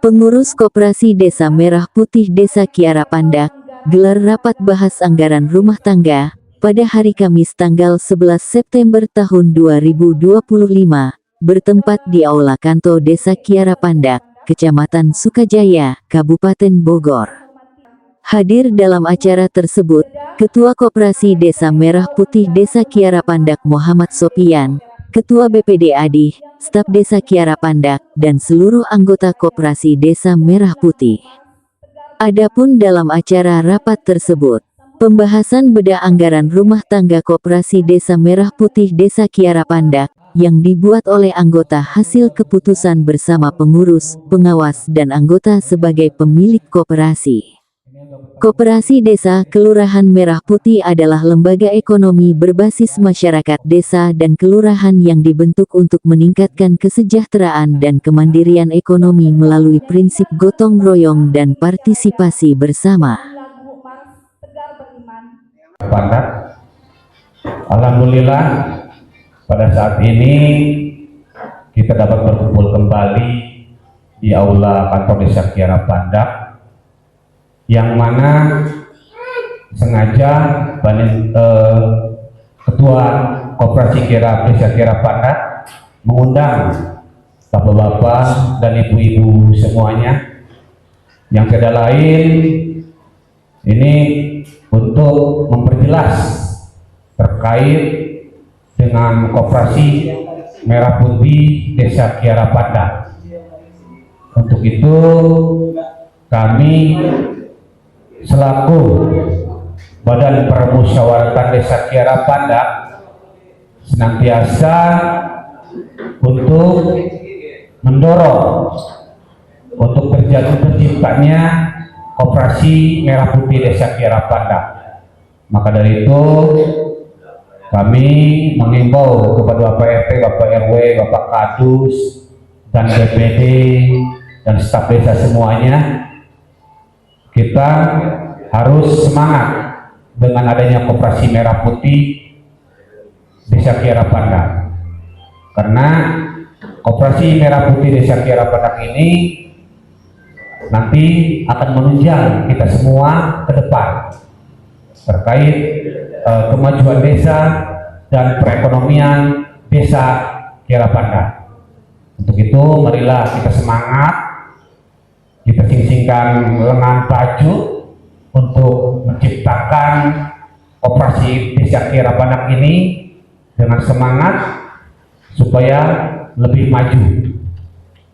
Pengurus Koperasi Desa Merah Putih Desa Kiara Pandak gelar rapat bahas anggaran rumah tangga pada hari Kamis tanggal 11 September tahun 2025 bertempat di Aula Kanto Desa Kiara Pandak, Kecamatan Sukajaya, Kabupaten Bogor. Hadir dalam acara tersebut, Ketua Koperasi Desa Merah Putih Desa Kiara Pandak Muhammad Sopian, Ketua BPD Adih, staf Desa Kiara Pandak, dan seluruh anggota Koperasi Desa Merah Putih. Adapun dalam acara rapat tersebut, pembahasan bedah anggaran rumah tangga Koperasi Desa Merah Putih Desa Kiara Pandak, yang dibuat oleh anggota hasil keputusan bersama pengurus, pengawas dan anggota sebagai pemilik koperasi. Koperasi Desa Kelurahan Merah Putih adalah lembaga ekonomi berbasis masyarakat desa dan kelurahan yang dibentuk untuk meningkatkan kesejahteraan dan kemandirian ekonomi melalui prinsip gotong royong dan partisipasi bersama. Alhamdulillah pada saat ini kita dapat berkumpul kembali di Aula Kantor Desa Kiara Pandak, yang mana sengaja Ketua Koperasi Desa Kiara Pandak mengundang bapak-bapak dan ibu-ibu semuanya, yang tidak lain ini untuk memperjelas terkait dengan Koperasi Merah Putih Desa Kiara Pandak. Untuk itu kami selaku Badan Permusyawaratan Desa Kiara Pandak senantiasa untuk mendorong untuk terciptanya Koperasi Merah Putih Desa Kiara Pandak. Maka dari itu kami mengimbau kepada Bapak RT, Bapak RW, Bapak Kadus, dan BPD dan staf desa semuanya, kita harus semangat dengan adanya Koperasi Merah Putih Desa Kiara Pandak, karena Koperasi Merah Putih Desa Kiara Pandak ini nanti akan menunjang kita semua ke depan terkait kemajuan desa dan perekonomian Desa Kiara Pandak. Untuk itu marilah kita semangat, kita sing-singkan lengan baju untuk menciptakan Koperasi Desa Kiara Pandak ini dengan semangat supaya lebih maju.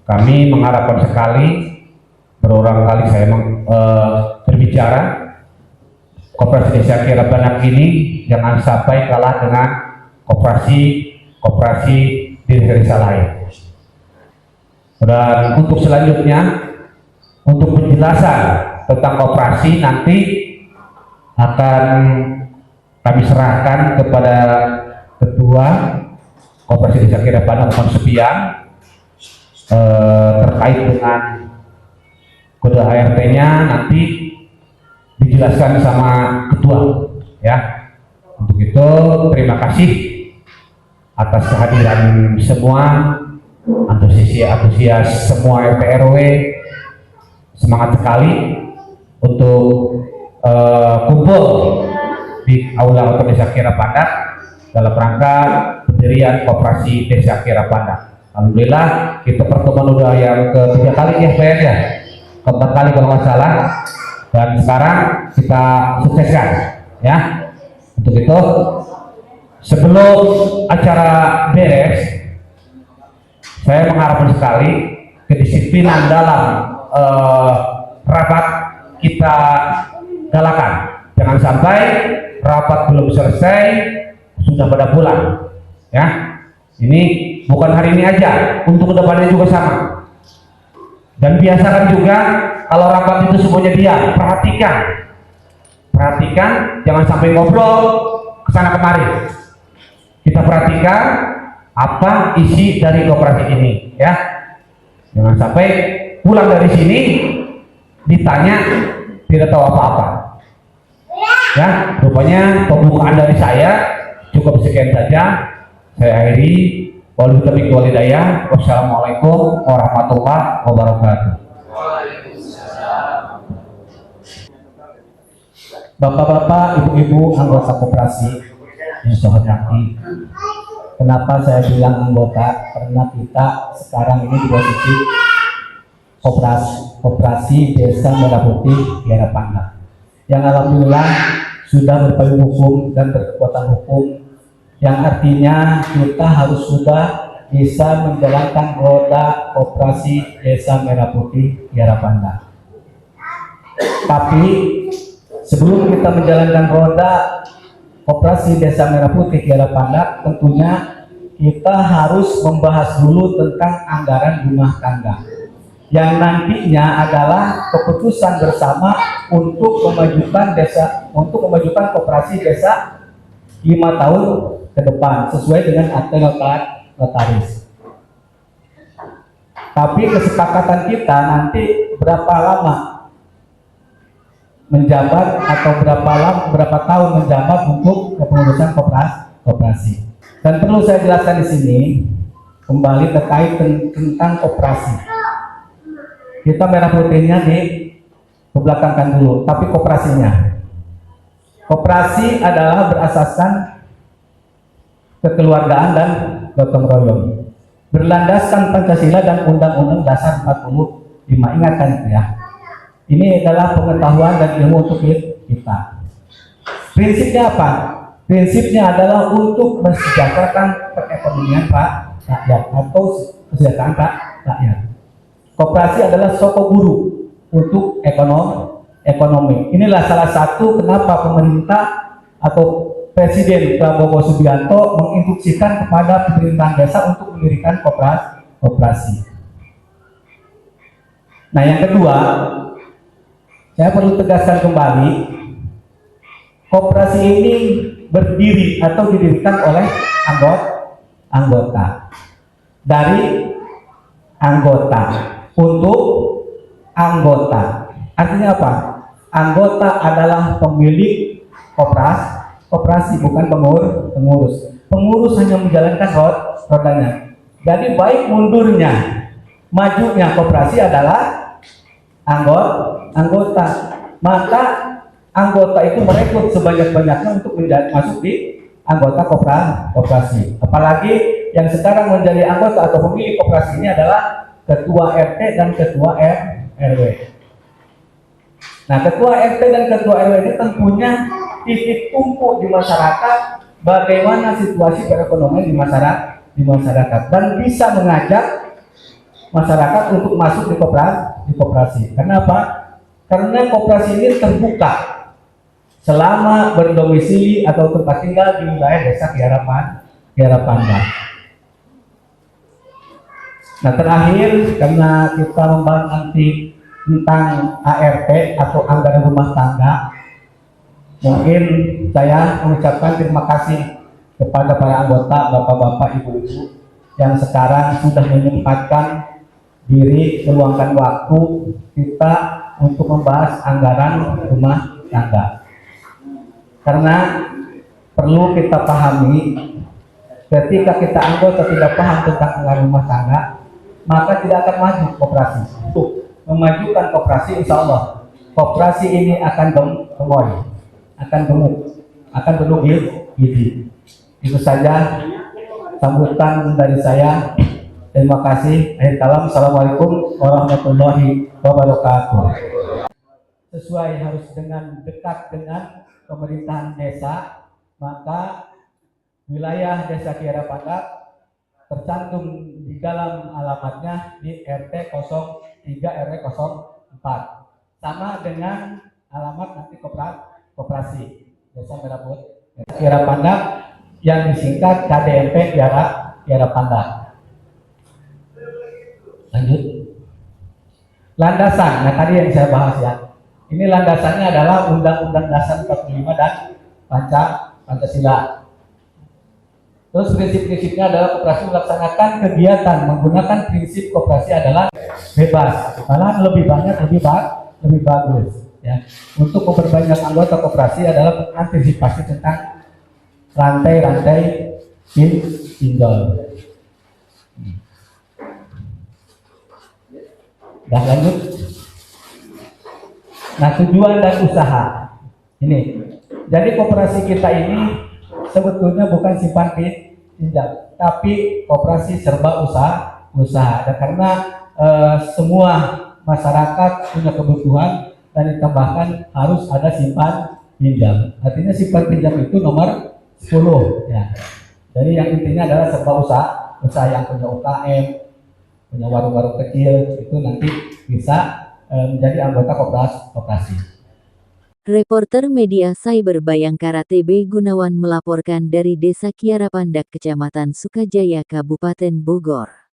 Kami mengharapkan sekali, berulang kali saya berbicara, Koperasi Desa Kiara Pandak ini jangan sampai kalah dengan koperasi di desa lain. Dan untuk selanjutnya, untuk penjelasan tentang koperasi nanti akan kami serahkan kepada Ketua Koperasi Desa Kiara Pandak Muhammad Sopian terkait dengan kode ART-nya nanti dijelaskan sama Ketua, ya. Untuk itu terima kasih atas kehadiran semua, antusias semua RT RW. Semangat sekali untuk kumpul di Aula Kantor Desa Kiara Pandak dalam rangka pendirian Koperasi Desa Kiara Pandak. Alhamdulillah kita pertemuan udah yang ketiga kali ya Pak ya, keempat kali kalau nggak salah, dan sekarang kita sukseskan ya. Untuk itu sebelum acara beres, saya mengharapkan sekali kedisiplinan dalam rapat kita galakan. Jangan sampai rapat belum selesai sudah pada pulang, ya. Ini bukan hari ini aja, untuk kedepannya juga sama. Dan biasakan juga kalau rapat itu semuanya diam, perhatikan, jangan sampai ngobrol kesana kemari. Kita perhatikan apa isi dari koperasi ini, ya. Jangan sampai pulang dari sini ditanya tidak tahu apa-apa. Ya, rupanya pembukaan dari saya cukup sekian saja. Saya akhiri. Wassalamualaikum warahmatullahi wabarakatuh. Bapak-bapak, ibu-ibu anggota koperasi yang saya hormati, kenapa saya bilang anggota? Karena kita sekarang ini di posisi koperasi Desa Merah Putih Kiara Pandak, yang alhamdulillah sudah berpayung hukum dan berkekuatan hukum, yang artinya kita harus sudah bisa menjalankan roda koperasi Desa Merah Putih Kiara Pandak. Tapi sebelum kita menjalankan roda koperasi Desa Merah Putih Kiara Pandak, tentunya kita harus membahas dulu tentang anggaran rumah tangga, yang nantinya adalah keputusan bersama untuk memajukan koperasi desa 5 tahun ke depan sesuai dengan akte notaris. Tapi kesepakatan kita nanti berapa lama menjabat atau berapa tahun menjabat untuk kepengurusan koperasi. Dan perlu saya jelaskan di sini kembali terkait tentang koperasi. Kita merah putihnya dibelakangkan dulu, tapi koperasinya. Koperasi adalah berasaskan kekeluargaan dan gotong royong, berlandaskan Pancasila dan Undang-Undang Dasar 45. Ingatkan itu ya. Ini adalah pengetahuan dan ilmu untuk kita. Prinsipnya apa? Prinsipnya adalah untuk mensejahterakan perekonomian rakyat atau kesejahteraan rakyat. Koperasi adalah soko guru untuk ekonomi. Inilah salah satu kenapa pemerintah atau Presiden Prabowo Subianto menginstruksikan kepada pemerintahan desa untuk mendirikan koperasi. Nah, yang kedua, saya perlu tegaskan kembali, koperasi ini berdiri atau didirikan oleh anggota dari anggota untuk anggota. Artinya apa? Anggota adalah pemilik koperasi, bukan pengurus. Pengurus hanya menjalankan rodanya. Jadi baik mundurnya, majunya koperasi adalah anggota. Maka anggota itu merekrut sebanyak-banyaknya untuk masuk di anggota koperasi. Apalagi yang sekarang menjadi anggota atau pemilik koperasi ini adalah ketua RT dan ketua RW. Nah, ketua RT dan ketua RW ini tentunya titik tumpu di masyarakat bagaimana situasi perekonomian di masyarakat dan bisa mengajak masyarakat untuk masuk di koperasi. Kenapa? Karena koperasi ini terbuka selama berdomisili atau tempat tinggal di wilayah Desa Kiara Pandak. Nah, terakhir, karena kita membahas nanti tentang ART atau anggaran rumah tangga, mungkin saya mengucapkan terima kasih kepada para anggota, bapak-bapak, ibu-ibu yang sekarang sudah menyempatkan diri, meluangkan waktu kita untuk membahas anggaran rumah tangga. Karena perlu kita pahami, ketika kita anggota tidak paham tentang anggaran rumah tangga, maka tidak akan maju koperasi. Untuk memajukan koperasi, insya Allah koperasi ini akan gemoy, akan gemuk, akan penuh gigi. Itu saja sambutan dari saya. Terima kasih. Akhir kalam. Assalamualaikum warahmatullahi wabarakatuh. Sesuai harus dengan dekat dengan pemerintahan desa, maka wilayah Desa Kiara Pandak tercantum di dalam alamatnya di RT 03 RW 04, sama dengan alamat nanti koperasi Desa Merah Putih Kiara Pandak yang disingkat KDMP Kiara Pandak. Lanjut. Landasan. Nah, tadi yang saya bahas ya. Ini landasannya adalah Undang-Undang Dasar 45 dan Pancasila. Terus prinsip-prinsipnya adalah koperasi melaksanakan kegiatan menggunakan prinsip koperasi adalah bebas, malah lebih banyak lebih bagus. Ya. Untuk memperbanyak anggota koperasi adalah mengantisipasi tentang rantai-rantai pinjol. Dah lanjut. Nah, tujuan dan usaha. Ini. Jadi koperasi kita ini sebetulnya bukan simpan pinjam, tapi koperasi serba usaha. Dan karena semua masyarakat punya kebutuhan dan ditambahkan harus ada simpan pinjam. Artinya simpan pinjam itu nomor 10 ya. Jadi yang intinya adalah serba usaha yang punya UKM, punya warung-warung kecil itu nanti bisa menjadi anggota koperasi. Reporter Media Cyber Bayangkara TB Gunawan melaporkan dari Desa Kiara Pandak, Kecamatan Sukajaya, Kabupaten Bogor.